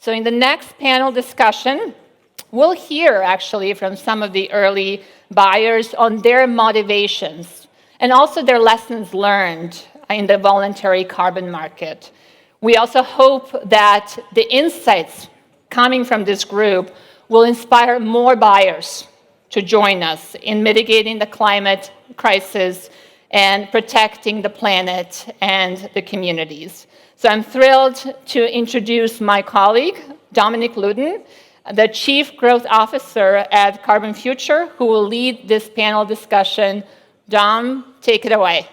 So in the next panel discussion, we'll hear actually from some of the early buyers on their motivations and also their lessons learned in the voluntary carbon market. We also hope that the insights coming from this group will inspire more buyers to join us in mitigating the climate crisis and protecting the planet and the communities. So I'm thrilled to introduce my colleague, Dominic Lüdin, the Chief Growth Officer at Carbonfuture, who will lead this panel discussion. Dom, take it away.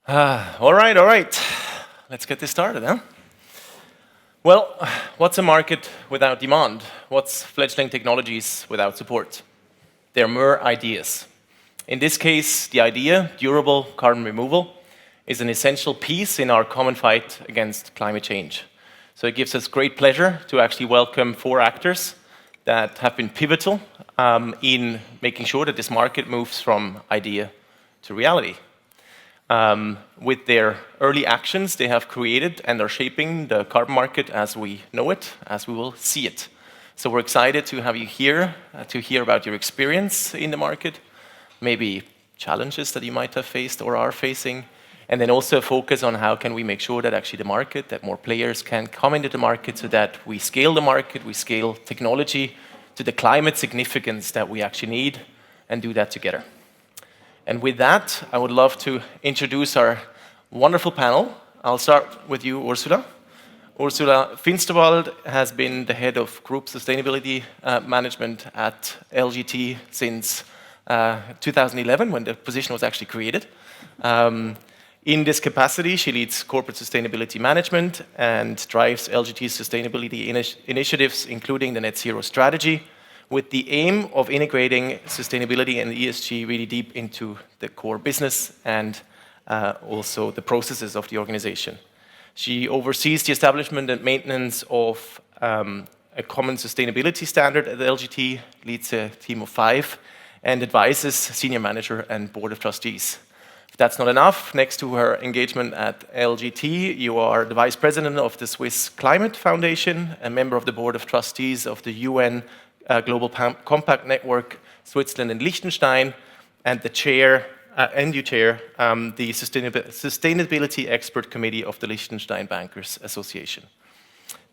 All right. Let's get this started, huh? Well, what's a market without demand? What's fledgling technologies without support? They're mere ideas. In this case, the idea, durable carbon removal, is an essential piece in our common fight against climate change. So it gives us great pleasure to actually welcome 4 actors that have been pivotal in making sure that this market moves from idea to reality. With their early actions, they have created and are shaping the carbon market as we know it, as we will see it. So we're excited to have you here to hear about your experience in the market, maybe challenges that you might have faced or are facing, and then also focus on how can we make sure that actually the market, that more players can come into the market so that we scale the market, we scale technology to the climate significance that we actually need and do that together. And with that, I would love to introduce our wonderful panel. I'll start with you, Ursula. Ursula Finsterwald has been the head of Group Sustainability Management at LGT since 2011, when the position was actually created. In this capacity, she leads corporate sustainability management and drives LGT's sustainability initiatives, including the net zero strategy, with the aim of integrating sustainability and ESG really deep into the core business and also the processes of the organization. She oversees the establishment and maintenance of a common sustainability standard at LGT, leads a team of 5, and advises senior manager and board of trustees. If that's not enough, next to her engagement at LGT, you are the vice president of the Swiss Climate Foundation, a member of the board of trustees of the UN Global Compact Network, Switzerland and Liechtenstein, and you chair the Sustainability Expert Committee of the Liechtenstein Bankers Association.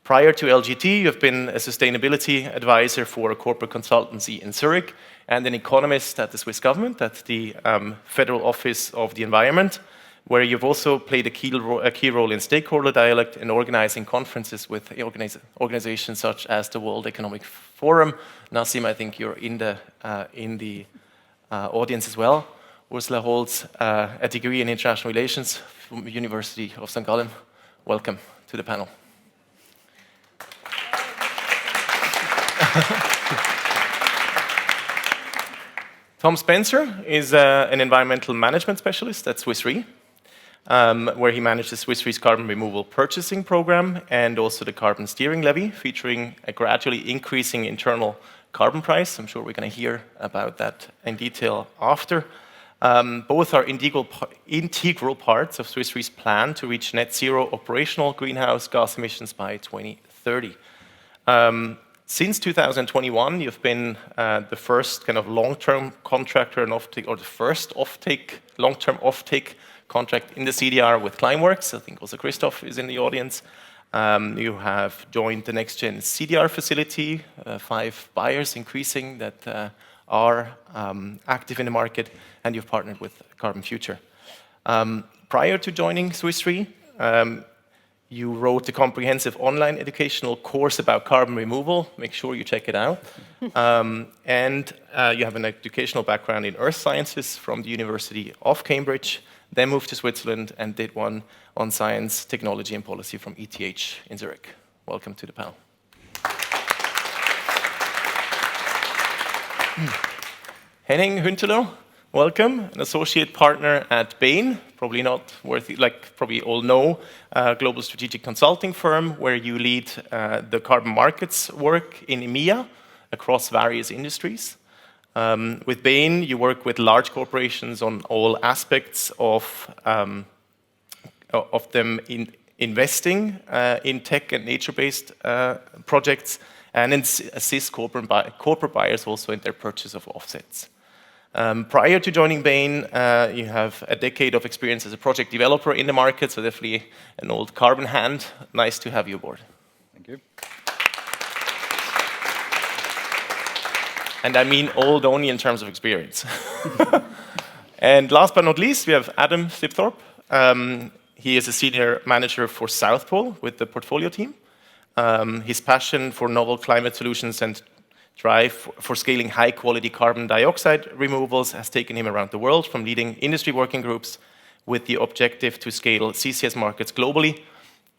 Prior to LGT, you have been a sustainability advisor for a corporate consultancy in Zurich and an economist at the Swiss government at the Federal Office of the Environment, where you've also played a key role in stakeholder dialogue and organizing conferences with organizations such as the World Economic Forum. Nassim, I think you're in the audience as well. Ursula holds a degree in international relations from the University of St. Gallen. Welcome to the panel. Tom Spencer is an environmental management specialist at Swiss Re, where he manages Swiss Re's carbon removal purchasing program and also the carbon steering levy, featuring a gradually increasing internal carbon price. I'm sure we're going to hear about that in detail after. Both are integral parts of Swiss Re's plan to reach net zero operational greenhouse gas emissions by 2030. Since 2021, you've been the first kind of long-term contractor and offtake, or the first long-term offtake contract in the CDR with Climeworks. I think also Christoph is in the audience. You have joined the next-gen CDR facility, 5 buyers increasing that are active in the market, and you've partnered with Carbonfuture. Prior to joining Swiss Re, you wrote a comprehensive online educational course about carbon removal. Make sure you check it out. And you have an educational background in earth sciences from the University of Cambridge, then moved to Switzerland and did one on science, technology, and policy from ETH in Zurich. Welcome to the panel. Henning Hünteler, welcome, an associate partner at Bain, probably not worth it, like probably all know, a global strategic consulting firm where you lead the carbon markets work in EMEA across various industries. With Bain, you work with large corporations on all aspects of them investing in tech and nature-based projects, and assist corporate buyers also in their purchase of offsets. Prior to joining Bain, you have a decade of experience as a project developer in the market, so definitely an old carbon hand. Nice to have you aboard. Thank you. And I mean old only in terms of experience. And last but not least, we have Adam Slipthorpe. He is a senior manager for South Pole with the portfolio team. His passion for novel climate solutions and drive for scaling high-quality carbon dioxide removals has taken him around the world, from leading industry working groups with the objective to scale CCS markets globally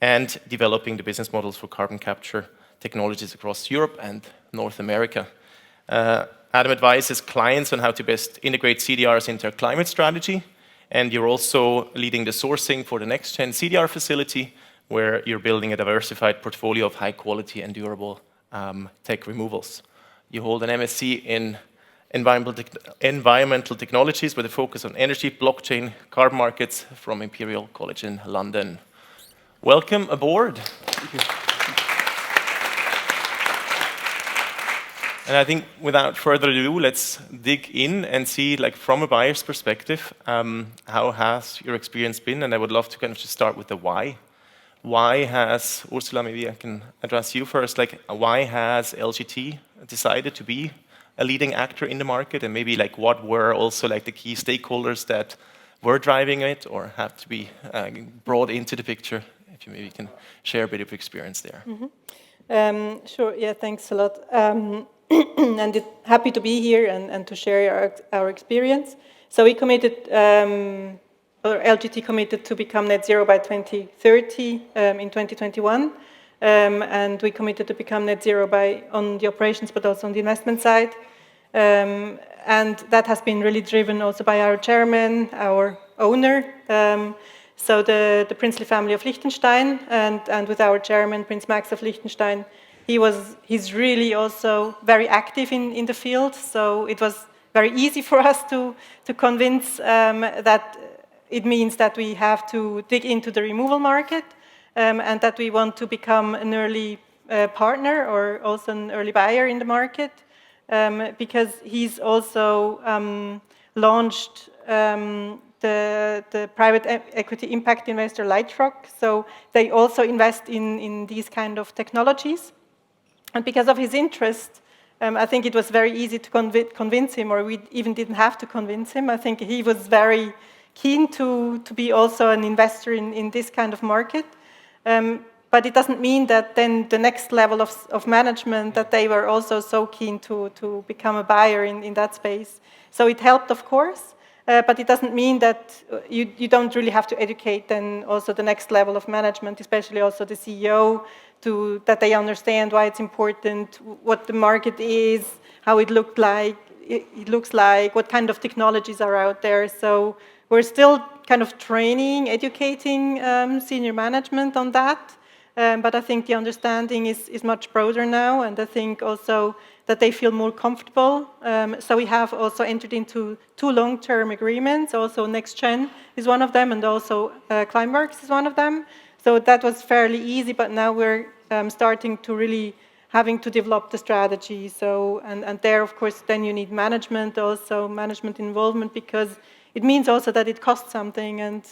and developing the business models for carbon capture technologies across Europe and North America. Adam advises clients on how to best integrate CDRs into their climate strategy, and you're also leading the sourcing for the next-gen CDR facility, where you're building a diversified portfolio of high-quality and durable tech removals. You hold an MSc in environmental technologies with a focus on energy, blockchain, carbon markets from Imperial College in London. Welcome aboard. Thank you. And I think without further ado, let's dig in and see, like, from a buyer's perspective, how has your experience been? And I would love to kind of just start with the why. Why has, Ursula, maybe I can address you first, like, why has LGT decided to be a leading actor in the market? And maybe, like, what were also, like, the key stakeholders that were driving it or have to be brought into the picture? If you maybe can share a bit of experience there. Mm-hmm. Sure, yeah, thanks a lot. And happy to be here and to share our experience. So we committed, or LGT committed to become net zero by 2030 in 2021. And we committed to become net zero on the operations, but also on the investment side. And that has been really driven also by our chairman, our owner. So the princely family of Liechtenstein, and with our chairman, Prince Max of Liechtenstein, he's really also very active in the field. So it was very easy for us to convince that it means that we have to dig into the removal market, and that we want to become an early partner or also an early buyer in the market, because he's also launched the private equity impact investor Lightrock. So they also invest in these kind of technologies. And because of his interest, I think it was very easy to convince him, or we even didn't have to convince him. I think he was very keen to be also an investor in this kind of market. But it doesn't mean that then the next level of management, that they were also so keen to become a buyer in that space. So it helped, of course, but it doesn't mean that you don't really have to educate then also the next level of management, especially also the CEO, that they understand why it's important, what the market is, how it looks like, what kind of technologies are out there. So we're still kind of training, educating senior management on that. But I think the understanding is much broader now, and I think also that they feel more comfortable. So we have also entered into 2 long-term agreements. Also NextGen is one of them, and also Climeworks is one of them. So that was fairly easy, but now we're starting to really having to develop the strategy. So, and there, of course, then you need management, also management involvement, because it means also that it costs something, and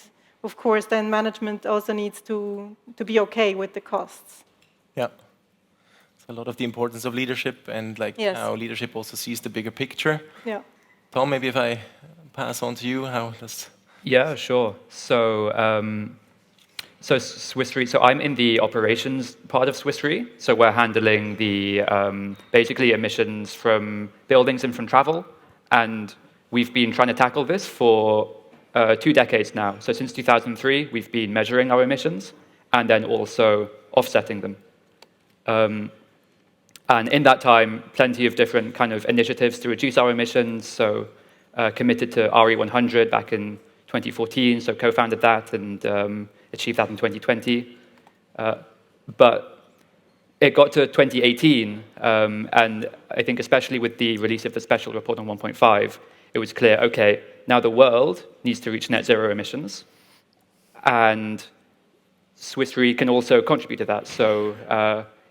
of course, then management also needs to be okay with the costs. Yeah. So a lot of the importance of leadership, and like how leadership also sees the bigger picture. Yeah. Tom, maybe if I pass on to you, how does... Yeah, sure. So Swiss Re, so I'm in the operations part of Swiss Re. So we're handling the basically emissions from buildings and from travel. And we've been trying to tackle this for 2 decades now. So since 2003, we've been measuring our emissions and then also offsetting them. And in that time, plenty of different kind of initiatives to reduce our emissions. So committed to RE100 back in 2014, so co-founded that and achieved that in 2020. But it got to 2018, and I think especially with the release of the special report on 1.5, it was clear, okay, now the world needs to reach net zero emissions, and Swiss Re can also contribute to that. So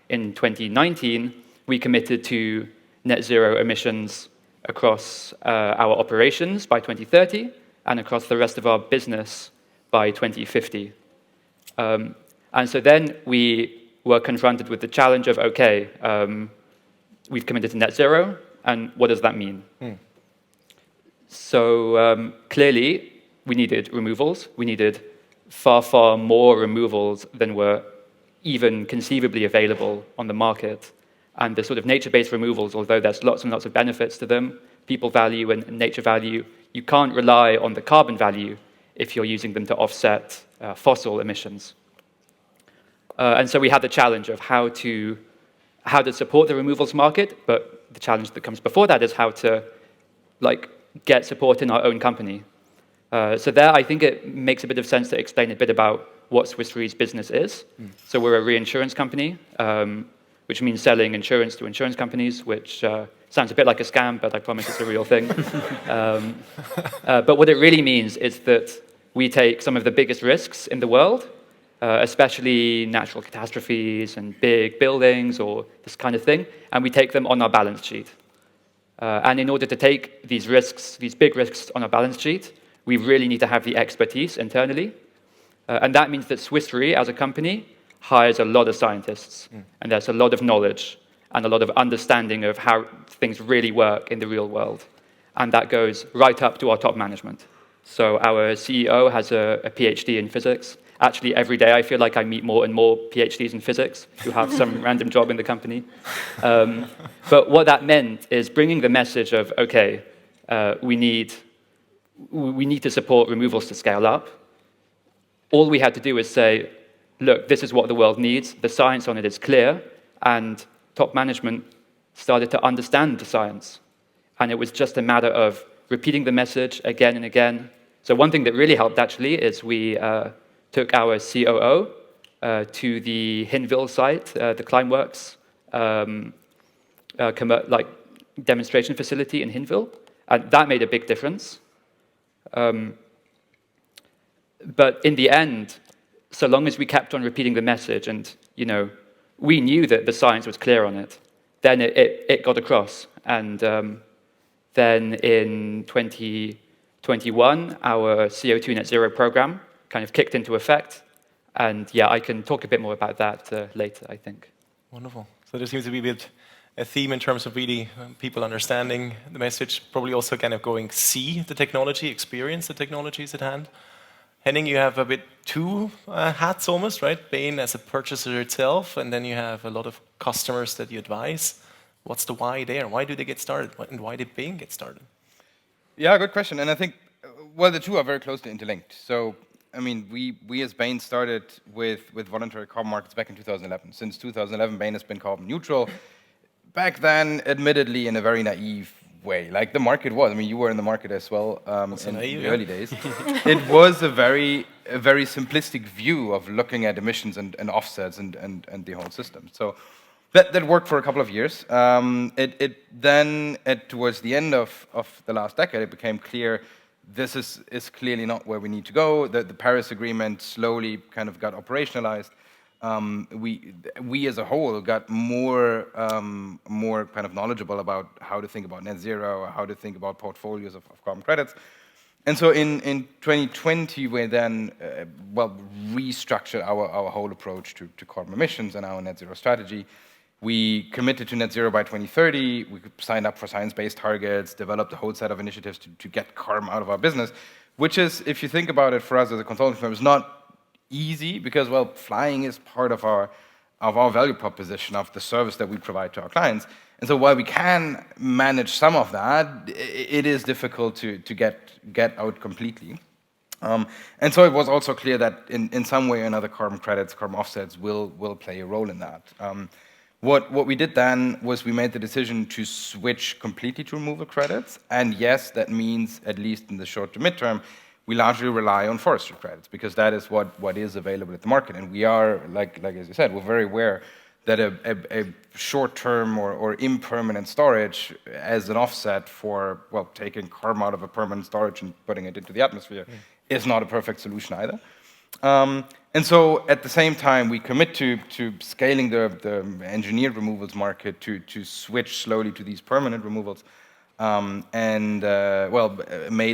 in 2019, we committed to net zero emissions across our operations by 2030 and across the rest of our business by 2050. And so then we were confronted with the challenge of, okay, we've committed to net zero, and what does that mean? So clearly, we needed removals. We needed far, far more removals than were even conceivably available on the market. And the sort of nature-based removals, although there's lots and lots of benefits to them, people value and nature value, you can't rely on the carbon value if you're using them to offset fossil emissions. And so we had the challenge of how to support the removals market, but the challenge that comes before that is how to get support in our own company. So there, I think it makes a bit of sense to explain a bit about what Swiss Re's business is. So we're a reinsurance company, which means selling insurance to insurance companies, which sounds a bit like a scam, but I promise it's a real thing. But what it really means is that we take some of the biggest risks in the world, especially natural catastrophes and big buildings or this kind of thing, and we take them on our balance sheet. And in order to take these risks, these big risks on our balance sheet, we really need to have the expertise internally. And that means that Swiss Re, as a company, hires a lot of scientists, and there's a lot of knowledge and a lot of understanding of how things really work in the real world. And that goes right up to our top management. So our CEO has a PhD in physics. Actually, every day I feel like I meet more and more PhDs in physics who have some random job in the company. But what that meant is bringing the message of, okay, we need to support removals to scale up. All we had to do is say, look, this is what the world needs, the science on it is clear, and top management started to understand the science. And it was just a matter of repeating the message again and again. So one thing that really helped, actually, is we took our COO to the Hinwil site, the Climeworks demonstration facility in Hinwil, and that made a big difference. But in the end, so long as we kept on repeating the message and, we knew that the science was clear on it, then it got across. And then in 2021, our CO2 net zero program kind of kicked into effect. And yeah, I can talk a bit more about that later, I think. Wonderful. So there seems to be a bit a theme in terms of really people understanding the message, probably also kind of going see the technology, experience the technologies at hand. Henning, you have a bit two hats almost, right? Bain as a purchaser itself, and then you have a lot of customers that you advise. What's the why there? Why do they get started? And why did Bain get started? Yeah, good question. And I think, well, the two are very closely interlinked. So, I mean, we as Bain started with voluntary carbon markets back in 2011. Since 2011, Bain has been carbon neutral. Back then, admittedly, in a very naive way, like the market was. I mean, you were in the market as well in the early days. It was a very simplistic view of looking at emissions and offsets and the whole system. So that worked for a couple of years. Then, towards the end of the last decade, it became clear this is clearly not where we need to go. The Paris Agreement slowly kind of got operationalized. We as a whole got more kind of knowledgeable about how to think about net zero, how to think about portfolios of carbon credits. And so in 2020, we then restructured our whole approach to carbon emissions and our net zero strategy. We committed to net zero by 2030. We signed up for science-based targets, developed a whole set of initiatives to get carbon out of our business, which is, if you think about it, for us as a consulting firm, is not easy because, well, flying is part of our value proposition, of the service that we provide to our clients. And so while we can manage some of that, it is difficult to get out completely. And so it was also clear that in some way or another, carbon credits, carbon offsets will play a role in that. What we did then was we made the decision to switch completely to removal credits. And yes, that means, at least in the short to midterm, we largely rely on forestry credits because that is what is available at the market. And we are, like as you said, we're very aware a short-term or impermanent storage as an offset for, well, taking carbon out of a permanent storage and putting it into the atmosphere is not a perfect solution either. And so at the same time, we commit to scaling the engineered removals market to switch slowly to these permanent removals. Made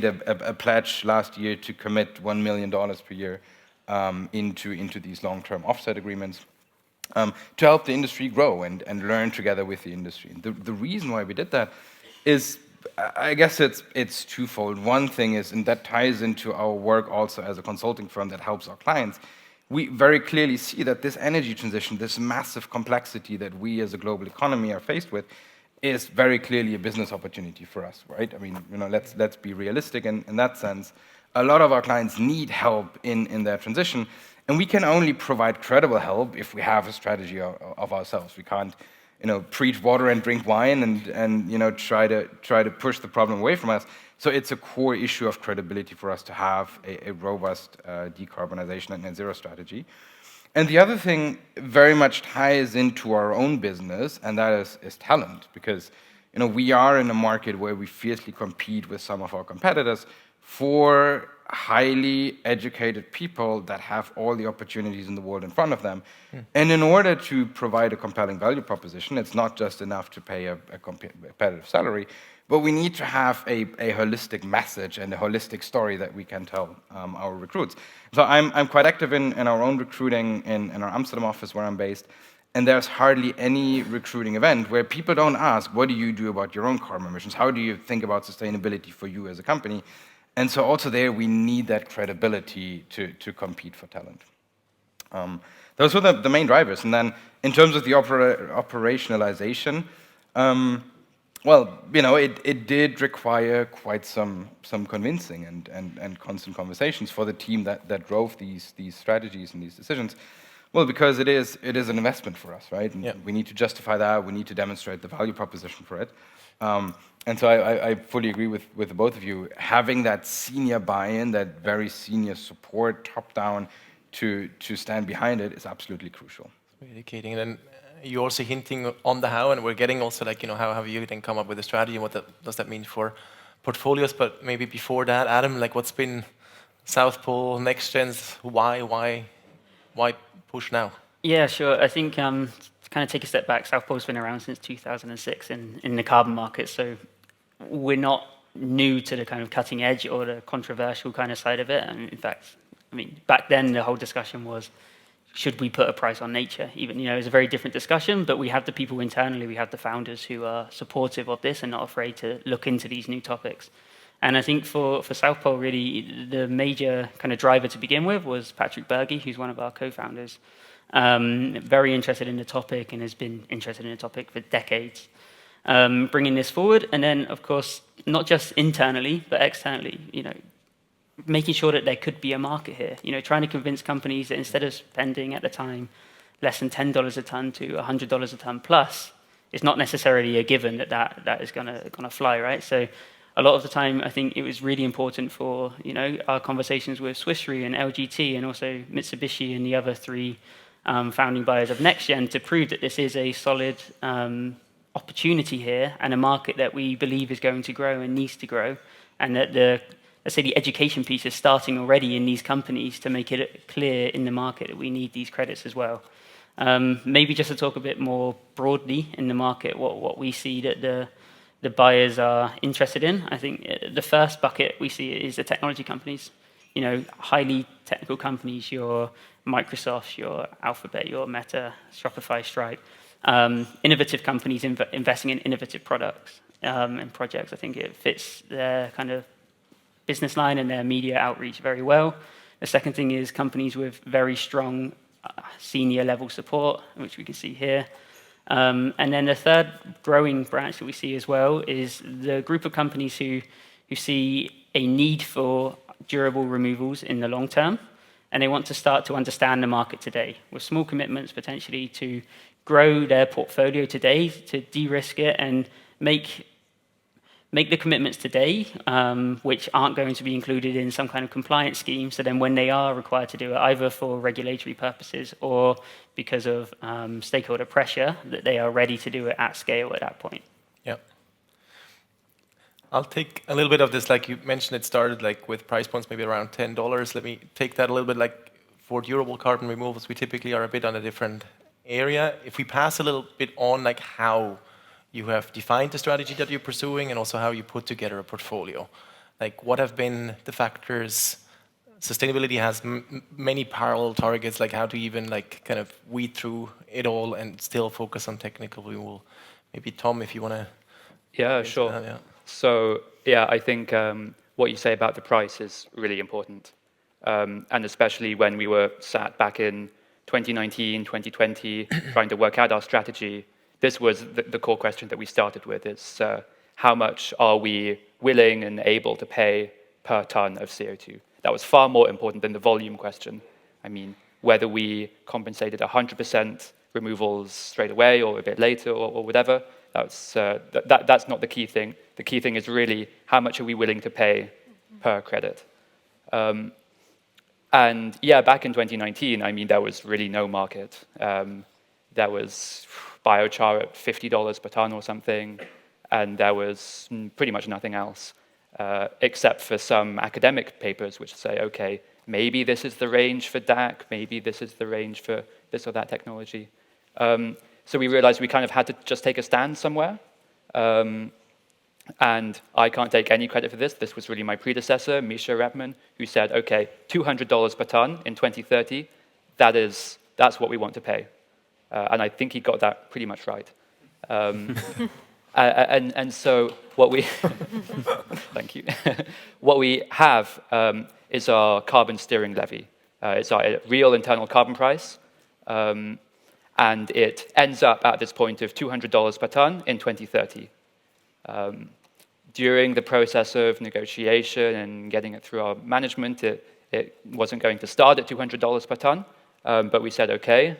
a pledge last year to commit $1 million per year into these long-term offset agreements to help the industry grow and learn together with the industry. The reason why we did that is, I guess it's twofold. One thing is, and that ties into our work also as a consulting firm that helps our clients, we very clearly see that this energy transition, this massive complexity that we as a global economy are faced with, is very clearly a business opportunity for us, right? I mean, let's be realistic in that sense. A lot of our clients need help in their transition, and we can only provide credible help if we have a strategy of ourselves. We can't, preach water and drink wine and try to push the problem away from us. So it's a core issue of credibility for us to have a robust decarbonization and net zero strategy. And the other thing very much ties into our own business, and that is talent, because we are in a market where we fiercely compete with some of our competitors for highly educated people that have all the opportunities in the world in front of them. And in order to provide a compelling value proposition, it's not just enough to pay a competitive salary, but we need to have a holistic message and a holistic story that we can tell our recruits. So I'm quite active in our own recruiting in our Amsterdam office where I'm based, and there's hardly any recruiting event where people don't ask, what do you do about your own carbon emissions? How do you think about sustainability for you as a company? And so also there, we need that credibility to compete for talent. Those were the main drivers. And then in terms of the operationalization, it did require quite some convincing and constant conversations for the team that drove these strategies and these decisions. Well, because it is an investment for us, right? And we need to justify that. We need to demonstrate the value proposition for it. And so I fully agree with the both of you. Having that senior buy-in, that very senior support, top-down, to stand behind it is absolutely crucial. Educating, and then you're also hinting on the how, and we're getting also how have you then come up with a strategy, and what does that mean for portfolios? But maybe before that, Adam, what's been South Pole, Next Gen's, why push now? Yeah, sure. I think to kind of take a step back, South Pole's been around since 2006 in the carbon market, so we're not new to the kind of cutting edge or the controversial kind of side of it. And in fact, back then the whole discussion was, should we put a price on nature? Even, it was a very different discussion, but we have the people internally, we have the founders who are supportive of this and not afraid to look into these new topics. And I think for South Pole, really, the major kind of driver to begin with was Patrick Berge, who's one of our co-founders. Very interested in the topic and has been interested in the topic for decades. Bringing this forward, and then, of course, not just internally, but externally, making sure that there could be a market here, trying to convince companies that instead of spending at the time less than $10 a ton to $100 a ton plus, it's not necessarily a given that is gonna fly, right? So a lot of the time, I think it was really important for our conversations with Swiss Re and LGT and also Mitsubishi and the other three founding buyers of NextGen to prove that this is a solid opportunity here and a market that we believe is going to grow and needs to grow, and that let's say the education piece is starting already in these companies to make it clear in the market that we need these credits as well. Maybe just to talk a bit more broadly in the market, what we see that the buyers are interested in. I think the first bucket we see is the technology companies, highly technical companies, your Microsoft, your Alphabet, your Meta, Shopify, Stripe, innovative companies investing in innovative products and projects. I think it fits their kind of business line and their media outreach very well. The second thing is companies with very strong senior level support, which we can see here. And then the third growing branch that we see as well is the group of companies who see a need for durable removals in the long term, and they want to start to understand the market today with small commitments potentially to grow their portfolio today, to de-risk it and make make the commitments today, which aren't going to be included in some kind of compliance scheme. So then when they are required to do it, either for regulatory purposes or because of stakeholder pressure, that they are ready to do it at scale at that point. Yeah. I'll take a little bit of this, like you mentioned, it started like with price points maybe around $10. Let me take that a little bit, like for durable carbon removals, we typically are a bit on a different area. If we pass a little bit on like how you have defined the strategy that you're pursuing and also how you put together a portfolio. Like what have been the factors? Sustainability has many parallel targets, like how to even like kind of weed through it all and still focus on technical removal. Maybe Tom, if you want to. Yeah, sure. Yeah. So yeah, I think what you say about the price is really important. And especially when we were sat back in 2019, 2020, trying to work out our strategy, this was the core question that we started with, is how much are we willing and able to pay per ton of CO2? That was far more important than the volume question. I mean, whether we compensated 100% removals straight away or a bit later or whatever, that's not the key thing. The key thing is really how much are we willing to pay per credit. And yeah, back in 2019, I mean, there was really no market. There was biochar at $50 per ton or something, and there was pretty much nothing else, except for some academic papers which say, okay, maybe this is the range for DAC, maybe this is the range for this or that technology. So we realized we kind of had to just take a stand somewhere. And I can't take any credit for this. This was really my predecessor, Misha Redman, who said, okay, $200 per ton in 2030, that's what we want to pay. And I think he got that pretty much right. And so what we, thank you, what we have is our carbon steering levy. It's our real internal carbon price. And it ends up at this point of $200 per ton in 2030. During the process of negotiation and getting it through our management, it wasn't going to start at $200 per ton, but we said, okay.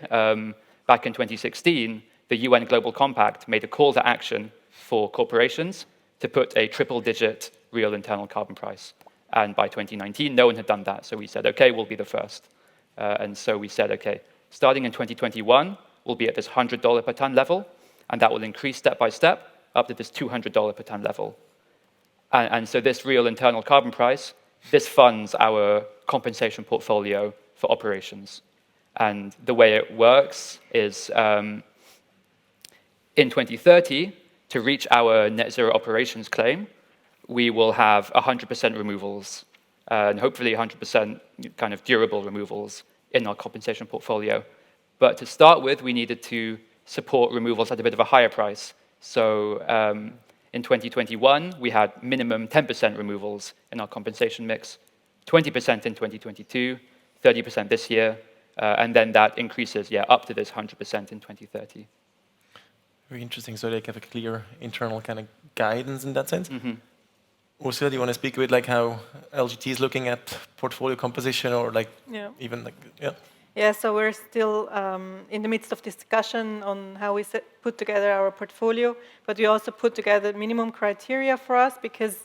Back in 2016, the UN Global Compact made a call to action for corporations to put a triple-digit real internal carbon price. And by 2019, no one had done that. So we said, okay, we'll be the first. And so we said, okay, starting in 2021, we'll be at this $100 per ton level, and that will increase step by step up to this $200 per ton level. And so this real internal carbon price, this funds our compensation portfolio for operations. And the way it works is in 2030, to reach our net zero operations claim, we will have 100% removals and hopefully 100% kind of durable removals in our compensation portfolio. But to start with, we needed to support removals at a bit of a higher price. So in 2021, we had minimum 10% removals in our compensation mix, 20% in 2022, 30% this year, and then that increases, up to this 100% in 2030. Very interesting. So they have a clear internal kind of guidance in that sense. Mm-hmm. Ursula, do you want to speak a bit like how LGT is looking at portfolio composition or like even like, Yeah, so we're still in the midst of discussion on how we put together our portfolio, but we also put together minimum criteria for us because,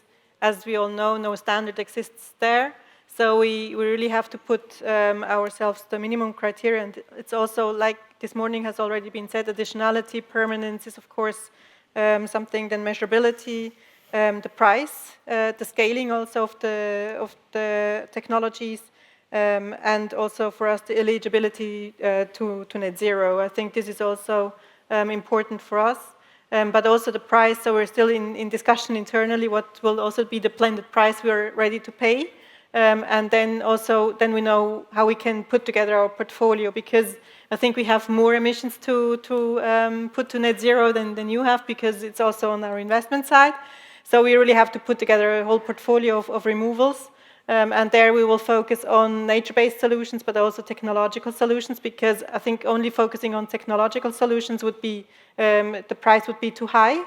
as we all know, no standard exists there. So we really have to put ourselves the minimum criteria, and it's also, like this morning has already been said, additionality, permanence is of course something, then measurability, the price, the scaling also of the technologies, and also for us the eligibility to net zero. I think this is also important for us, but also the price. So we're still in discussion internally what will also be the blended price we're ready to pay, and then we know how we can put together our portfolio, because I think we have more emissions to put to net zero than you have, because it's also on our investment side. So we really have to put together a whole portfolio of removals. And there we will focus on nature-based solutions, but also technological solutions, because I think only focusing on technological solutions would be, the price would be too high.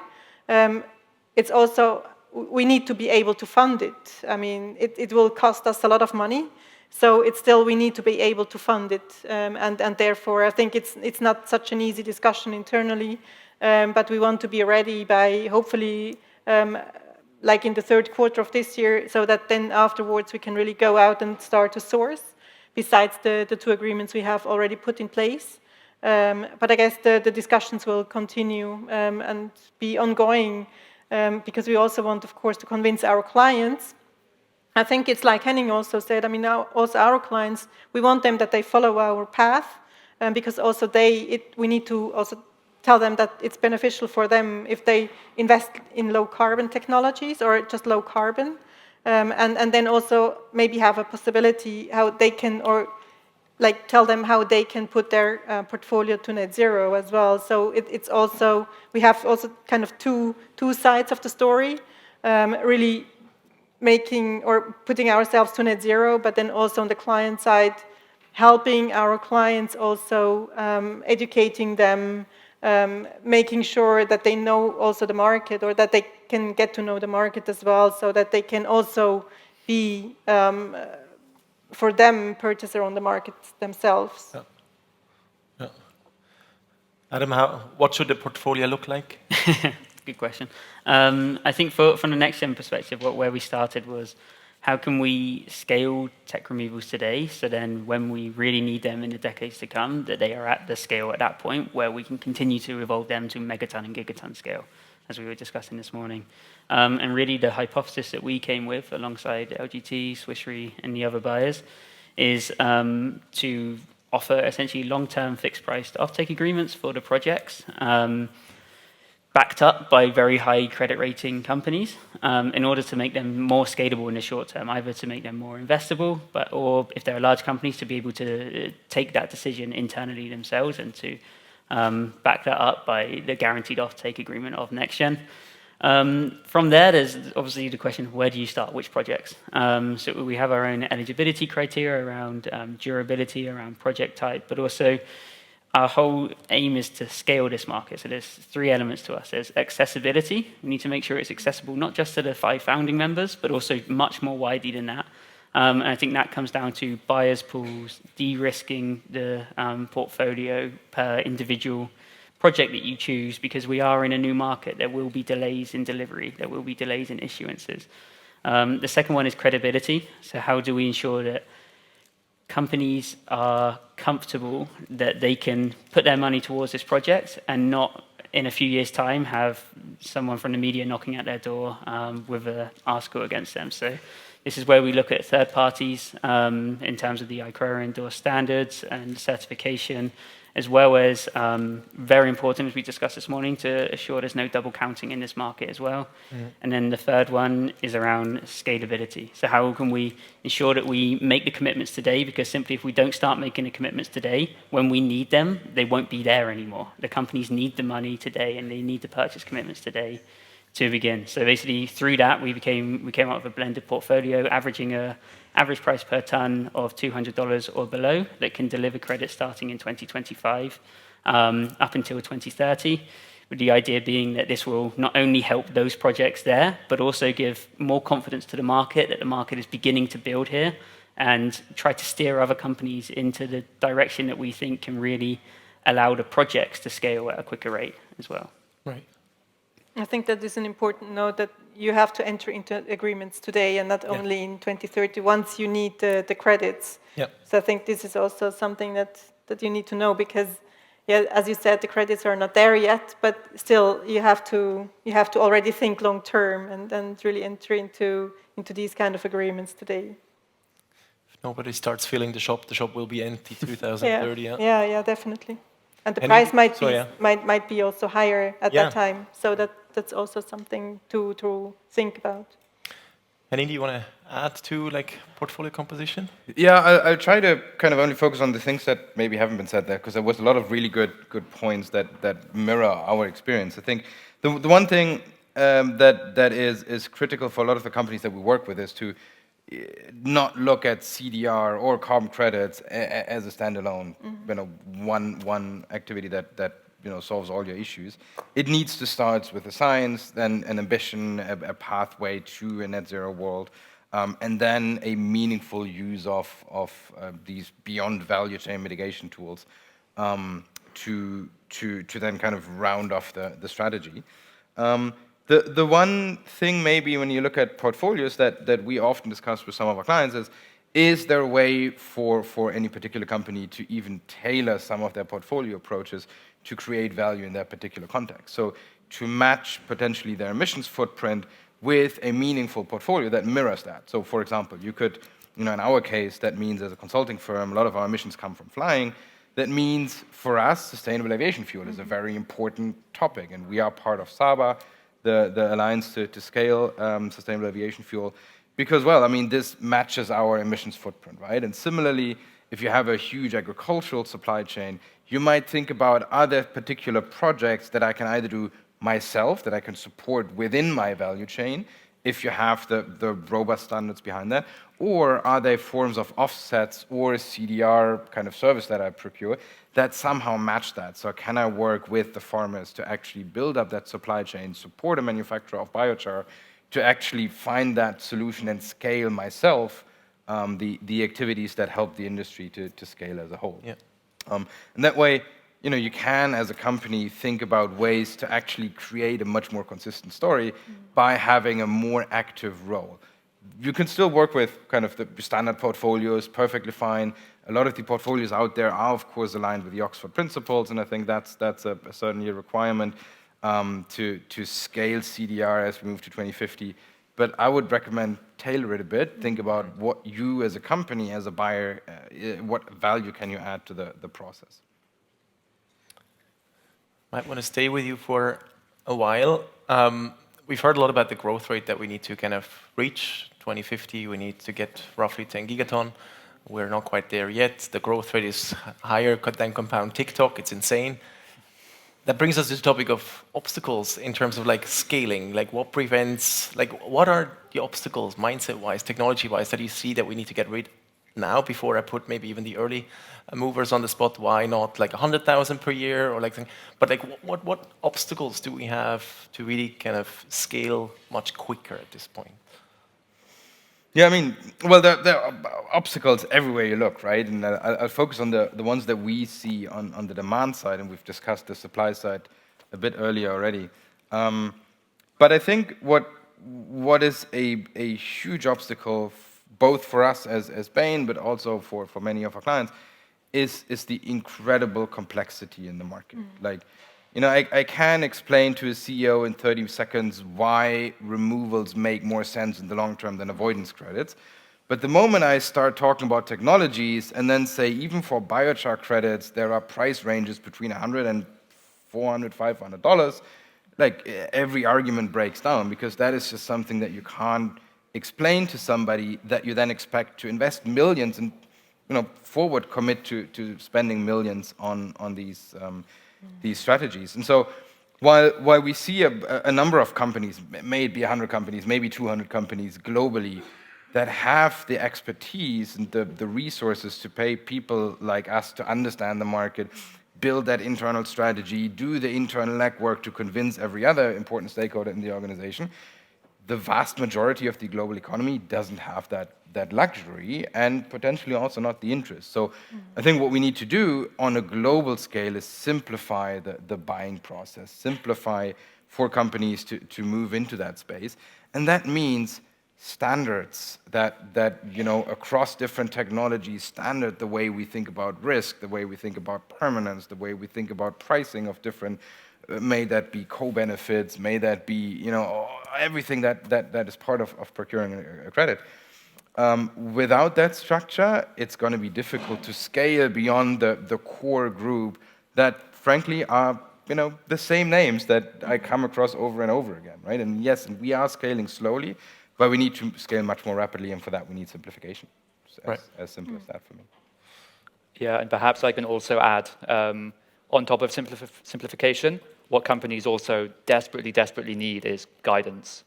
It's also, we need to be able to fund it. I mean, it will cost us a lot of money. So it's still, we need to be able to fund it. And therefore, I think it's not such an easy discussion internally, but we want to be ready by hopefully like in the third quarter of this year, so that then afterwards we can really go out and start to source, besides the 2 agreements we have already put in place. But I guess the discussions will continue and be ongoing, because we also want, of course, to convince our clients. I think it's like Henning also said, I mean, also our clients, we want them that they follow our path, because also we need to also tell them that it's beneficial for them if they invest in low carbon technologies or just low carbon, and then also maybe have a possibility how they can, or like tell them how they can put their portfolio to net zero as well. So it's also, we have also kind of two sides of the story, really making or putting ourselves to net zero, but then also on the client side, helping our clients also, educating them, making sure that they know also the market, or that they can get to know the market as well, so that they can also be, for them, purchaser on the market themselves. Yeah. Yeah. Adam, what should the portfolio look like? Good question. I think from the next-gen perspective, where we started was, how can we scale tech removals today, so then when we really need them in the decades to come, that they are at the scale at that point where we can continue to evolve them to megaton and gigaton scale, as we were discussing this morning. And really the hypothesis that we came with alongside LGT, Swiss Re, and the other buyers is to offer essentially long-term fixed-priced offtake agreements for the projects, backed up by very high credit rating companies, in order to make them more scalable in the short term, either to make them more investable, or if they're large companies, to be able to take that decision internally themselves and to back that up by the guaranteed offtake agreement of NextGen. From there, there's obviously the question, where do you start, which projects? So we have our own eligibility criteria around durability, around project type, but also our whole aim is to scale this market. So there's 3 elements to us. There's accessibility. We need to make sure it's accessible not just to the 5 founding members, but also much more widely than that. And I think that comes down to buyers pools, de-risking the portfolio per individual project that you choose, because we are in a new market. There will be delays in delivery. There will be delays in issuances. The second one is credibility. So how do we ensure that companies are comfortable that they can put their money towards this project and not in a few years' time have someone from the media knocking at their door with an article against them. So this is where we look at third parties in terms of the ICRA endorsed standards and certification, as well as, very important, as we discussed this morning, to assure there's no double counting in this market as well. And then the third one is around scalability. So how can we ensure that we make the commitments today? Because simply if we don't start making the commitments today, when we need them, they won't be there anymore. The companies need the money today, and they need the purchase commitments today to begin. So basically through that, we came up with a blended portfolio, averaging a average price per ton of $200 or below, that can deliver credit starting in 2025 up until 2030, with the idea being that this will not only help those projects there, but also give more confidence to the market that the market is beginning to build here, and try to steer other companies into the direction that we think can really allow the projects to scale at a quicker rate as well. Right. I think that is an important note, that you have to enter into agreements today and not only in 2030 once you need the credits. So I think this is also something that you need to know, because, yeah, as you said, the credits are not there yet, but still you have to already think long term and really enter into these kind of agreements today. If nobody starts filling the shop will be empty 2030. Yeah, definitely. And the price might be also higher at that time. So that's also something to think about. Henning, do you want to add to portfolio composition? Yeah, I'll try to kind of only focus on the things that maybe haven't been said there, because there was a lot of really good points that mirror our experience. I think the one thing that is critical for a lot of the companies that we work with is to not look at CDR or carbon credits as a standalone, one activity that solves all your issues. It needs to start with a science, then an ambition, a pathway to a net zero world, and then a meaningful use of these beyond value chain mitigation tools to then kind of round off the strategy. The one thing maybe when you look at portfolios that we often discuss with some of our clients is there a way for any particular company to even tailor some of their portfolio approaches to create value in that particular context? So to match potentially their emissions footprint with a meaningful portfolio that mirrors that. So for example, you could, in our case, that means as a consulting firm, a lot of our emissions come from flying. That means for us, sustainable aviation fuel is a very important topic, and we are part of SABA, the Alliance to Scale Sustainable Aviation Fuel, because, well, I mean, this matches our emissions footprint, right? And similarly, if you have a huge agricultural supply chain, you might think about, are there particular projects that I can either do myself, that I can support within my value chain, if you have the robust standards behind that, or are they forms of offsets or a CDR kind of service that I procure that somehow match that? So can I work with the farmers to actually build up that supply chain, support a manufacturer of biochar, to actually find that solution and scale myself the activities that help the industry to scale as a whole? Yeah. And that way, you can, as a company, think about ways to actually create a much more consistent story by having a more active role. You can still work with kind of the standard portfolios, perfectly fine. A lot of the portfolios out there are, of course, aligned with the Oxford Principles, and I think that's a certainly a requirement to scale CDR as we move to 2050. But I would recommend tailor it a bit. Think about what you, as a company, as a buyer, what value can you add to the process. Might want to stay with you for a while. We've heard a lot about the growth rate that we need to kind of reach. 2050, we need to get roughly 10 gigaton. We're not quite there yet. The growth rate is higher than compound TikTok. It's insane. That brings us to the topic of obstacles in terms of like scaling. Like what prevents, like what are the obstacles, mindset-wise, technology-wise, that you see that we need to get rid now before I put maybe even the early movers on the spot? Why not like 100,000 per year or like, but like what obstacles do we have to really kind of scale much quicker at this point? Yeah, I mean, well, there are obstacles everywhere you look, right? And I'll focus on the ones that we see on the demand side, and we've discussed the supply side a bit earlier already. But I think what is a huge obstacle, both for us as Bain, but also for many of our clients, is the incredible complexity in the market. Like, I can explain to a CEO in 30 seconds why removals make more sense in the long term than avoidance credits. But the moment I start talking about technologies and then say, even for biochar credits, there are price ranges between $100 and $400, $500, like every argument breaks down, because that is just something that you can't explain to somebody that you then expect to invest millions and forward commit to spending millions on these strategies. And so while we see a number of companies, maybe 100 companies, maybe 200 companies globally, that have the expertise and the resources to pay people like us to understand the market, build that internal strategy, do the internal legwork to convince every other important stakeholder in the organization, the vast majority of the global economy doesn't have that luxury, and potentially also not the interest. So I think what we need to do on a global scale is simplify the buying process, simplify for companies to move into that space. And that means standards that across different technologies, standard the way we think about risk, the way we think about permanence, the way we think about pricing of different, may that be co-benefits, may that be everything that is part of procuring a credit. Without that structure, it's going to be difficult to scale beyond the core group that, frankly, are the same names that I come across over and over again, right? And yes, we are scaling slowly, but we need to scale much more rapidly, and for that we need simplification. As simple as that for me. Yeah, and perhaps I can also add, on top of simplification, what companies also desperately need is guidance.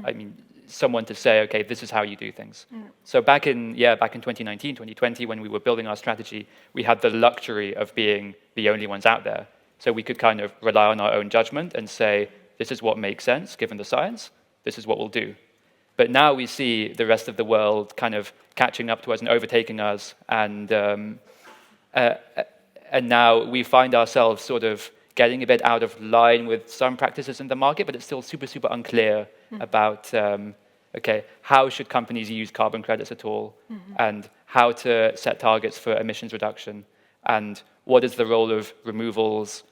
I mean, someone to say, okay, this is how you do things. So back in 2019, 2020, when we were building our strategy, we had the luxury of being the only ones out there. So we could kind of rely on our own judgment and say, this is what makes sense, given the science, this is what we'll do. But now we see the rest of the world kind of catching up to us and overtaking us, and now we find ourselves sort of getting a bit out of line with some practices in the market, but it's still super, super unclear about, okay, how should companies use carbon credits at all, and how to set targets for emissions reduction, and what is the role of removals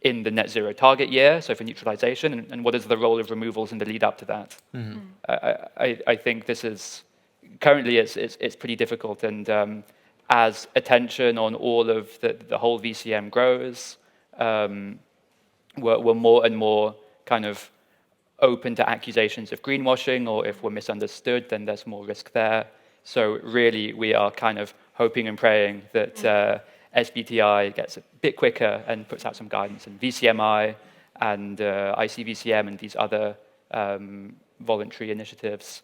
in the net zero target year, so for neutralization, and what is the role of removals in the lead up to that? I think this is, currently it's pretty difficult, and as attention on all of the whole VCM grows, we're more and more kind of open to accusations of greenwashing, or if we're misunderstood, then there's more risk there. So really, we are kind of hoping and praying that SBTI gets a bit quicker and puts out some guidance, and VCMI and ICVCM and these other voluntary initiatives.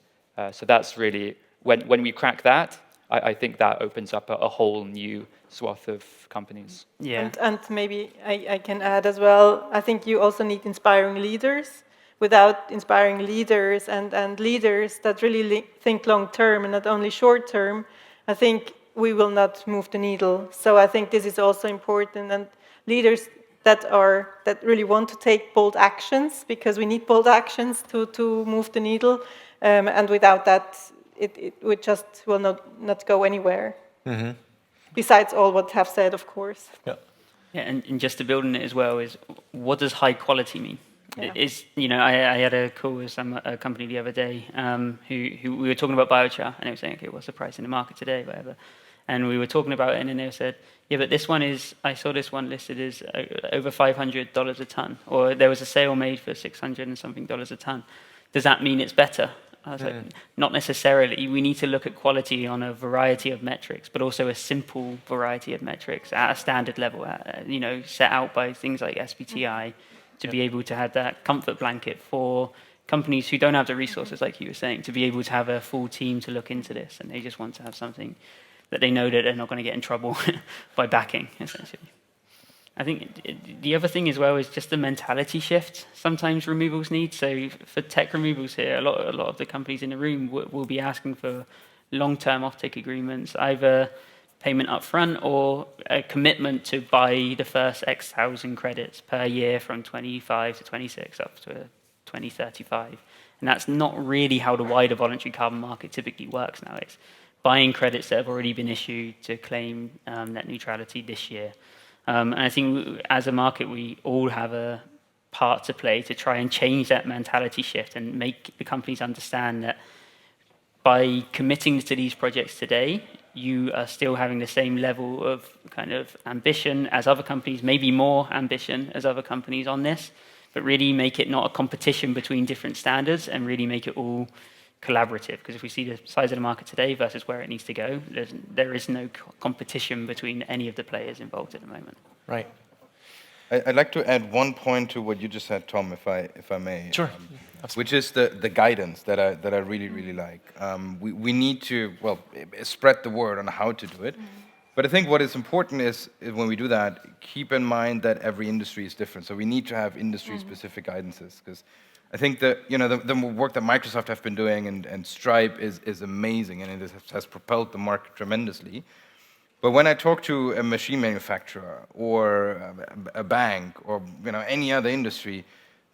So that's really, when we crack that, I think that opens up a whole new swath of companies. Yeah. And maybe I can add as well, I think you also need inspiring leaders. Without inspiring leaders and leaders that really think long term and not only short term, I think we will not move the needle. So I think this is also important, and leaders that really want to take bold actions, because we need bold actions to move the needle, and without that, it will not go anywhere. Besides all what have said, of course. Yeah. Yeah, and just to build on it as well, is what does high quality mean? Yeah. I had a call with a company the other day who we were talking about biochar, and they were saying, okay, what's the price in the market today, whatever. And we were talking about it, and then they said, yeah, but this one I saw this one listed as over $500 a ton, or there was a sale made for $600 and something a ton. Does that mean it's better? I was like, not necessarily. We need to look at quality on a variety of metrics, but also a simple variety of metrics at a standard level, set out by things like SBTI, to be able to have that comfort blanket for companies who don't have the resources, like you were saying, to be able to have a full team to look into this, and they just want to have something that they know that they're not going to get in trouble by backing, essentially. I think the other thing as well is just the mentality shift sometimes removals need. So for tech removals here, a lot of the companies in the room will be asking for long-term offtake agreements, either payment up front or a commitment to buy the first X thousand credits per year from 25 to 26 up to 2035. And that's not really how the wider voluntary carbon market typically works nowadays. Buying credits that have already been issued to claim net neutrality this year. And I think as a market, we all have a part to play to try and change that mentality shift and make the companies understand that by committing to these projects today, you are still having the same level of kind of ambition as other companies, maybe more ambition as other companies on this, but really make it not a competition between different standards and really make it all collaborative. Because if we see the size of the market today versus where it needs to go, there is no competition between any of the players involved at the moment. Right. I'd like to add one point to what you just said, Tom, if I may. Sure. Which is the guidance that I really, really like. We need to, spread the word on how to do it. But I think what is important is when we do that, keep in mind that every industry is different. So we need to have industry-specific guidances, because I think that the work that Microsoft have been doing and Stripe is amazing, and it has propelled the market tremendously. But when I talk to a machine manufacturer or a bank or any other industry,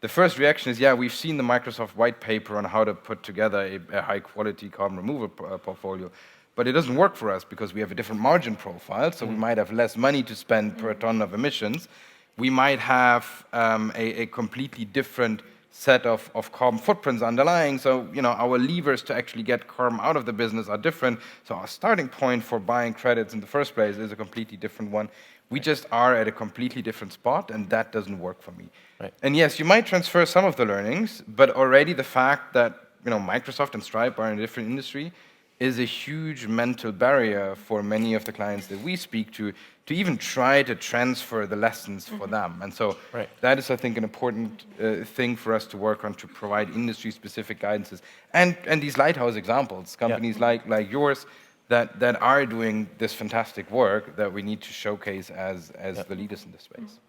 the first reaction is, yeah, we've seen the Microsoft white paper on how to put together a high-quality carbon removal portfolio, but it doesn't work for us because we have a different margin profile, so we might have less money to spend per ton of emissions. We might have a completely different set of carbon footprints underlying, so our levers to actually get carbon out of the business are different, so our starting point for buying credits in the first place is a completely different one. We just are at a completely different spot, and that doesn't work for me. Right. And yes, you might transfer some of the learnings, but already the fact that Microsoft and Stripe are in a different industry is a huge mental barrier for many of the clients that we speak to even try to transfer the lessons for them. And so that is, I think, an important thing for us to work on, to provide industry-specific guidances. And these lighthouse examples, companies like yours, that are doing this fantastic work that we need to showcase as the leaders in this space.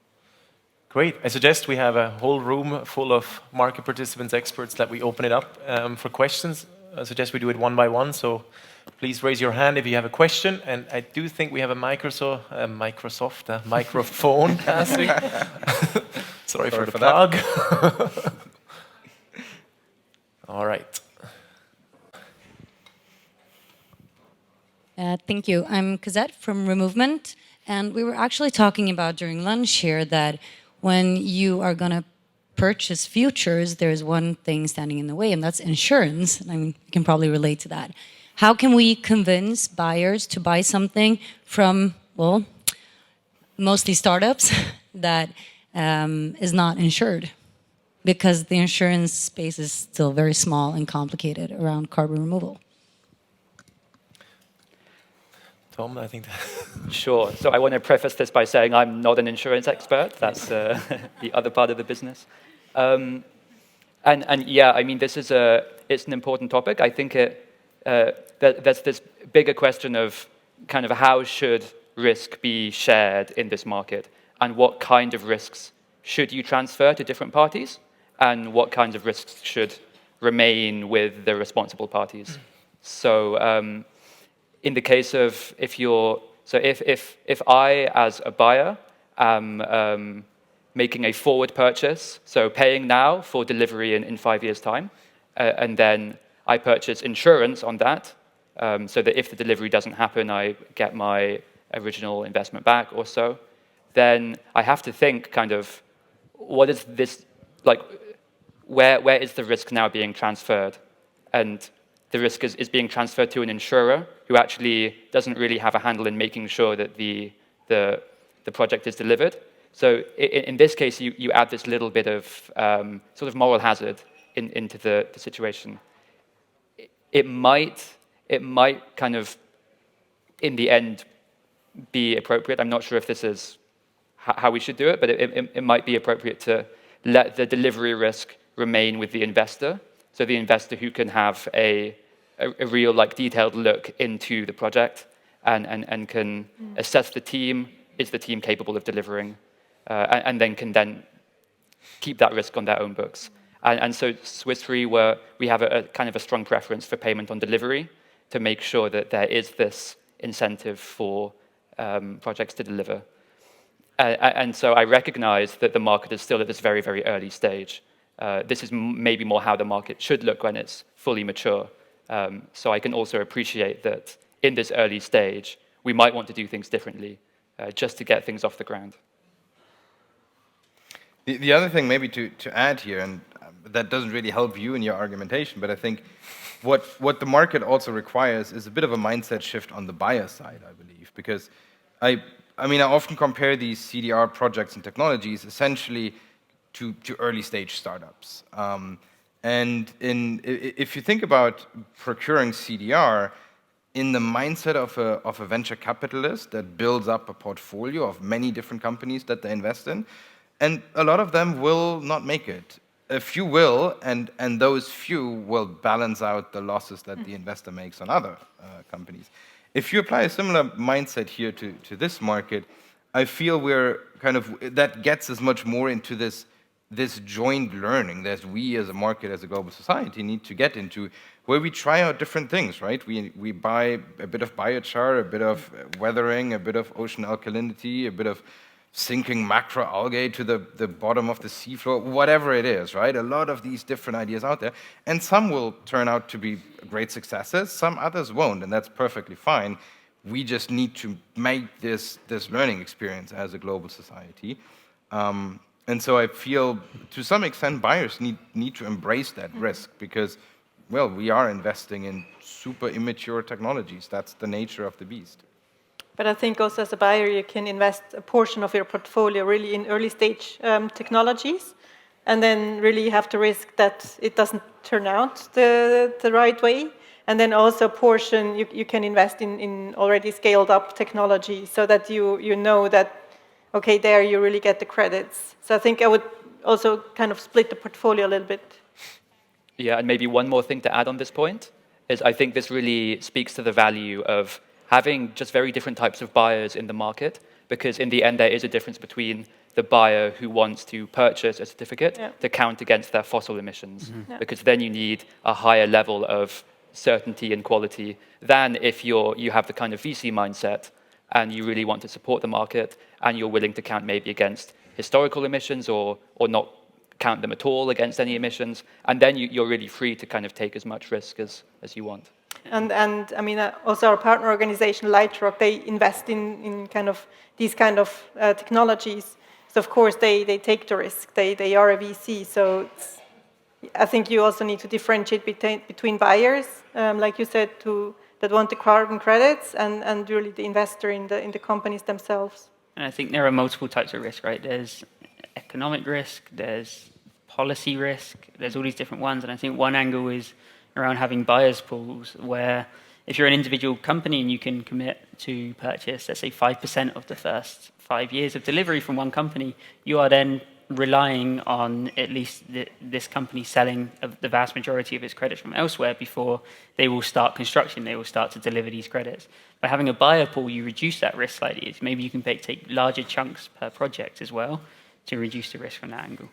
Great. I suggest we have a whole room full of market participants, experts, that we open it up for questions. I suggest we do it one by one. So Please raise your hand if you have a question. And I do think we have a microphone passing. Sorry for the plug. All right. Thank you. I'm Cosette from Removement, and we were actually talking about during lunch here that when you are going to purchase futures, there's one thing standing in the way, and that's insurance. I mean, you can probably relate to that. How can we convince buyers to buy something from, well, mostly startups that is not insured? Because the insurance space is still very small and complicated around carbon removal. Tom, I think Sure. So I want to preface this by saying I'm not an insurance expert. That's the other part of the business. And yeah, I mean, it's an important topic. I think there's this bigger question of kind of how should risk be shared in this market, and what kind of risks should you transfer to different parties, and what kinds of risks should remain with the responsible parties. So in the case of if I, as a buyer, am making a forward purchase, so paying now for delivery in 5 years' time, and then I purchase insurance on that, so that if the delivery doesn't happen, I get my original investment back or so, then I have to think kind of, what is this, like, where is the risk now being transferred? And the risk is being transferred to an insurer who actually doesn't really have a handle in making sure that the project is delivered. So in this case, you add this little bit of sort of moral hazard into the situation. It might kind of, in the end, be appropriate. I'm not sure if this is how we should do it, but it might be appropriate to let the delivery risk remain with the investor, so the investor who can have a real, like, detailed look into the project and can assess the team. Is the team capable of delivering? And then can keep that risk on their own books. And so Swiss Re, we have a kind of a strong preference for payment on delivery to make sure that there is this incentive for projects to deliver. And so I recognize that the market is still at this very, very early stage. This is maybe more how the market should look when it's fully mature. So I can also appreciate that in this early stage, we might want to do things differently just to get things off the ground. The other thing maybe to add here, and that doesn't really help you in your argumentation, but I think what the market also requires is a bit of a mindset shift on the buyer side, I believe, because I often compare these CDR projects and technologies essentially to early stage startups. If you think about procuring CDR in the mindset of a venture capitalist that builds up a portfolio of many different companies that they invest in, and a lot of them will not make it. A few will, and those few will balance out the losses that the investor makes on other companies. If you apply a similar mindset here to this market, I feel that gets us much more into this joint learning that we as a market, as a global society, need to get into, where we try out different things, right? We buy a bit of biochar, a bit of weathering, a bit of ocean alkalinity, a bit of sinking macroalgae to the bottom of the seafloor, whatever it is, right? A lot of these different ideas out there, and some will turn out to be great successes, some others won't, and that's perfectly fine. We just need to make this learning experience as a global society. And so I feel, to some extent, buyers need to embrace that risk because, well, we are investing in super immature technologies. That's the nature of the beast. But I think also as a buyer, you can invest a portion of your portfolio really in early stage technologies, and then really have to risk that it doesn't turn out the right way. And then also a portion you can invest in already scaled up technology, so that you know that, okay, there you really get the credits. So I think I would also kind of split the portfolio a little bit. Yeah, and maybe one more thing to add on this point is I think this really speaks to the value of having just very different types of buyers in the market, because in the end there is a difference between the buyer who wants to purchase a certificate to count against their fossil emissions, because then you need a higher level of certainty and quality than if you have the kind of VC mindset and you really want to support the market and you're willing to count maybe against historical emissions or not count them at all against any emissions. And then you're really free to kind of take as much risk as you want. And I mean, also our partner organization, Lightrock, they invest in kind of these kind of technologies. So of course they take the risk. They are a VC. So I think you also need to differentiate between buyers, like you said, that want the carbon credits, and really the investor in the companies themselves. And I think there are multiple types of risk, right? There's economic risk, there's policy risk, there's all these different ones. And I think one angle is around having buyers pools, where if you're an individual company and you can commit to purchase, let's say 5% of the first 5 years of delivery from one company, you are then relying on at least this company selling the vast majority of its credits from elsewhere before they will start construction, they will start to deliver these credits. By having a buyer pool, you reduce that risk slightly. Maybe you can take larger chunks per project as well to reduce the risk from that angle.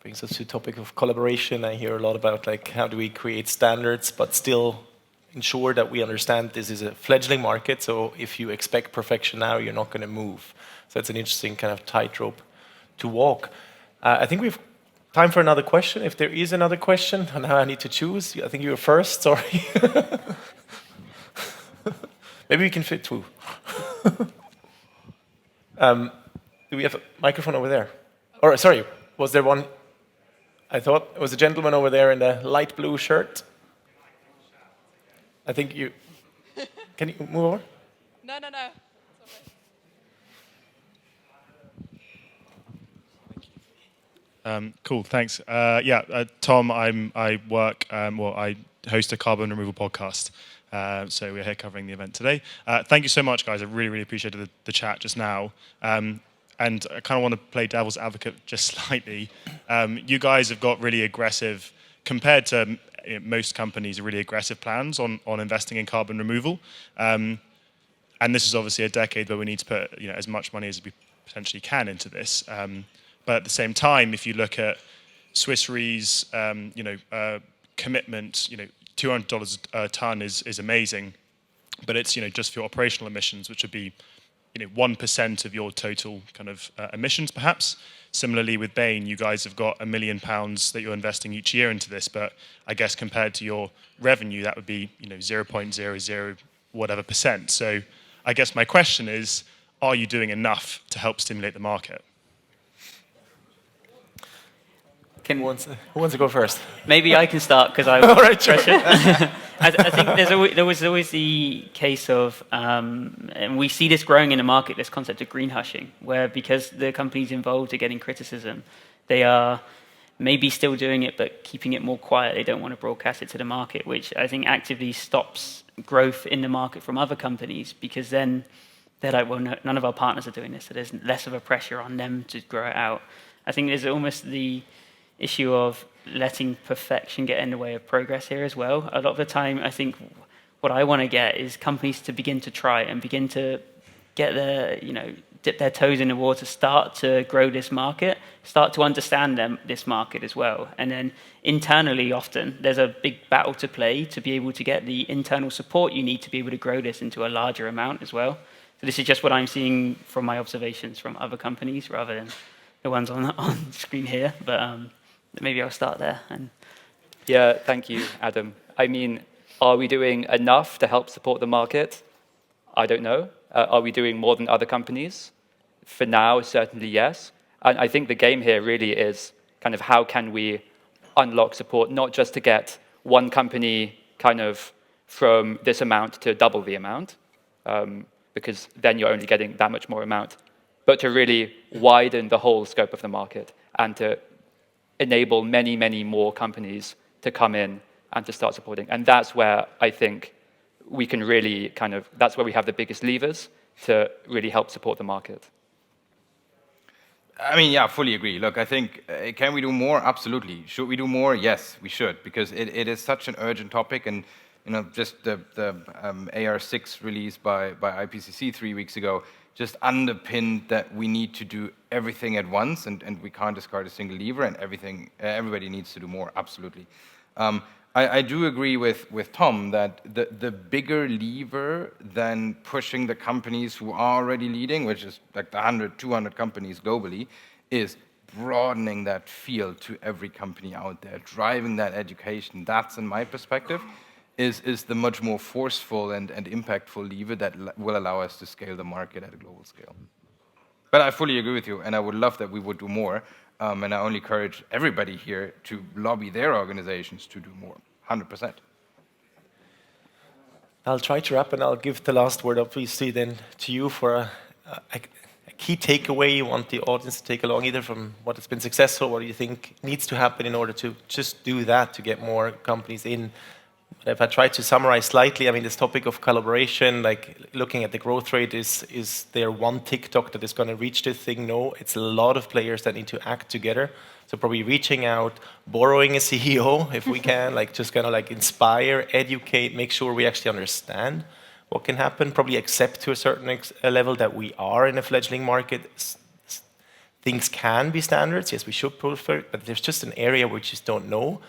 Brings us to the topic of collaboration. I hear a lot about like how do we create standards but still ensure that we understand this is a fledgling market, so if you expect perfection now, you're not going to move. So that's an interesting kind of tightrope to walk. I think we've time for another question. If there is another question, and now I need to choose. I think you were first, sorry. Maybe we can fit two. Do we have a microphone over there? Or sorry, was there one? I thought it was a gentleman over there in the light blue shirt. I think you... Can you move over? No. Cool, thanks. Tom, I host a carbon removal podcast. So we're here covering the event today. Thank you so much, guys. I really appreciated the chat just now. And I kind of want to play devil's advocate just slightly. You guys have got really aggressive, compared to most companies, really aggressive plans on investing in carbon removal. And this is obviously a decade where we need to put as much money as we potentially can into this. But at the same time, if you look at Swiss Re's commitment, $200 a ton is amazing, but it's just for operational emissions, which would be 1% of your total kind of emissions, perhaps. Similarly, with Bain, you guys have got £1 million that you're investing each year into this, but I guess compared to your revenue, that would be 0.00 whatever percent. So I guess my question is, are you doing enough to help stimulate the market? Who wants to go first? Maybe I can start because I. All right, sure. I think there was always the case of, and we see this growing in the market, this concept of green hushing, where because the companies involved are getting criticism, they are maybe still doing it but keeping it more quiet. They don't want to broadcast it to the market, which I think actively stops growth in the market from other companies, because then they're like, well, no, none of our partners are doing this, so there's less of a pressure on them to grow it out. I think there's almost the issue of letting perfection get in the way of progress here as well. A lot of the time, I think what I want to get is companies to begin to try and begin to get dip their toes in the water, start to grow this market, start to understand this market as well. And then internally, often, there's a big battle to play to be able to get the internal support you need to be able to grow this into a larger amount as well. So this is just what I'm seeing from my observations from other companies rather than the ones on screen here. But maybe I'll start there. Yeah, thank you, Adam. I mean, are we doing enough to help support the market? I don't know. Are we doing more than other companies? For now, certainly yes. And I think the game here really is kind of how can we unlock support, not just to get one company kind of from this amount to double the amount, because then you're only getting that much more amount, but to really widen the whole scope of the market and to enable many, many more companies to come in and to start supporting. And that's where I think we can really that's where we have the biggest levers to really help support the market. I mean, yeah, fully agree. Look, I think, can we do more? Absolutely. Should we do more? Yes, we should, because it is such an urgent topic. And, just the AR6 release by IPCC 3 weeks ago just underpinned that we need to do everything at once, and we can't discard a single lever, and everybody needs to do more, absolutely. I do agree with Tom that the bigger lever than pushing the companies who are already leading, which is like the 100, 200 companies globally, is broadening that field to every company out there, driving that education. That's, in my perspective, is the much more forceful and impactful lever that will allow us to scale the market at a global scale. But I fully agree with you, and I would love that we would do more. And I only encourage everybody here to lobby their organizations to do more, 100%. I'll try to wrap, and I'll give the last word, obviously, then to you for a key takeaway you want the audience to take along, either from what has been successful, what do you think needs to happen in order to just do that, to get more companies in. If I try to summarize slightly, I mean, this topic of collaboration, like looking at the growth rate, is there one TikTok that is going to reach this thing? No, it's a lot of players that need to act together. So probably reaching out, borrowing a CEO if we can, like just kind of like inspire, educate, make sure we actually understand what can happen. Probably accept to a certain level that we are in a fledgling market. Things can be standards. Yes, we should prefer it, but there's just an area we just don't know.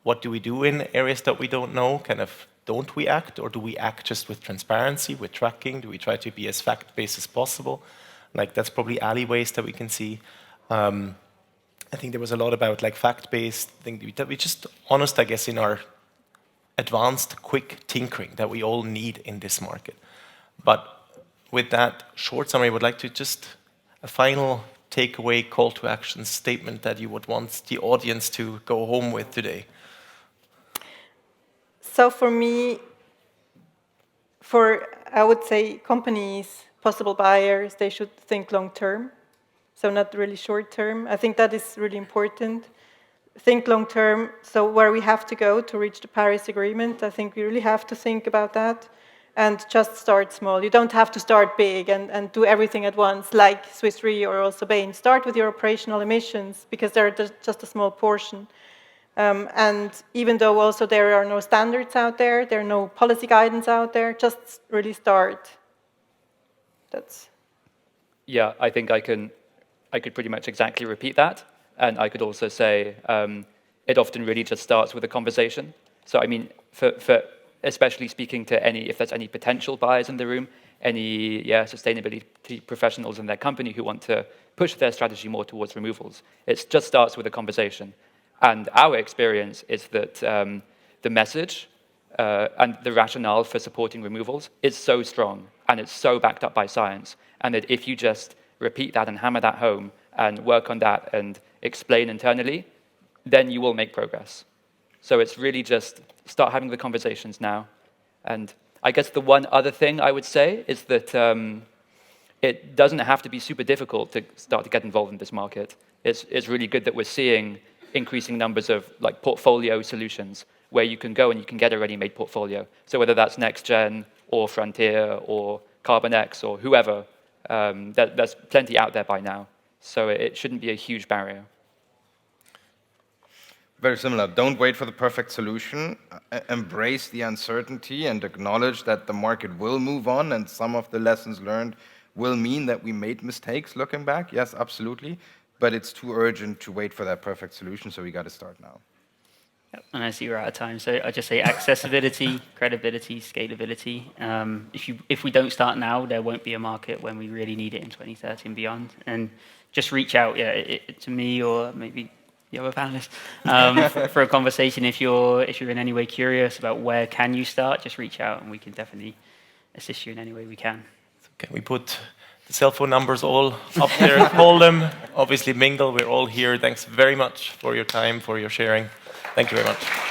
What do we do in areas that we don't know? Kind of, don't we act, or do we act just with transparency, with tracking? Do we try to be as fact-based as possible? Like, that's probably alleyways that we can see. I think there was a lot about like fact-based thing that we just honest, I guess, in our advanced, quick tinkering that we all need in this market. But with that short summary, I would like to just a final takeaway, call to action statement that you would want the audience to go home with today. So for me, I would say companies, possible buyers, they should think long term, so not really short term. I think that is really important. Think long term, so where we have to go to reach the Paris Agreement, I think we really have to think about that and just start small. You don't have to start big and do everything at once like Swiss Re or also Bain. Start with your operational emissions because they're just a small portion. And even though also there are no standards out there, there are no policy guidance out there, just really start. Yeah, I think I could pretty much exactly repeat that. And I could also say it often really just starts with a conversation. So I mean, for especially speaking to if there's any potential buyers in the room, any sustainability professionals in their company who want to push their strategy more towards removals, it just starts with a conversation. And our experience is that the message and the rationale for supporting removals is so strong and it's so backed up by science. And that if you just repeat that and hammer that home and work on that and explain internally, then you will make progress. So it's really just start having the conversations now. And I guess the one other thing I would say is that it doesn't have to be super difficult to start to get involved in this market. It's really good that we're seeing increasing numbers of like portfolio solutions where you can go and you can get a ready-made portfolio. So whether that's NextGen or Frontier or CarbonX or whoever, there's plenty out there by now. So it shouldn't be a huge barrier. Very similar. Don't wait for the perfect solution. Embrace the uncertainty and acknowledge that the market will move on and some of the lessons learned will mean that we made mistakes looking back. Yes, absolutely. But it's too urgent to wait for that perfect solution, so we got to start now. Yep. And I see we're out of time, so I just say accessibility, credibility, scalability. If we don't start now, there won't be a market when we really need it in 2030 and beyond. And just reach out, to me or maybe the other panelists for a conversation. If you're in any way curious about where can you start, just reach out, and we can definitely assist you in any way we can. Can we put the cell phone numbers all up there? Call them. Obviously, mingle. We're all here. Thanks very much for your time, for your sharing. Thank you very much.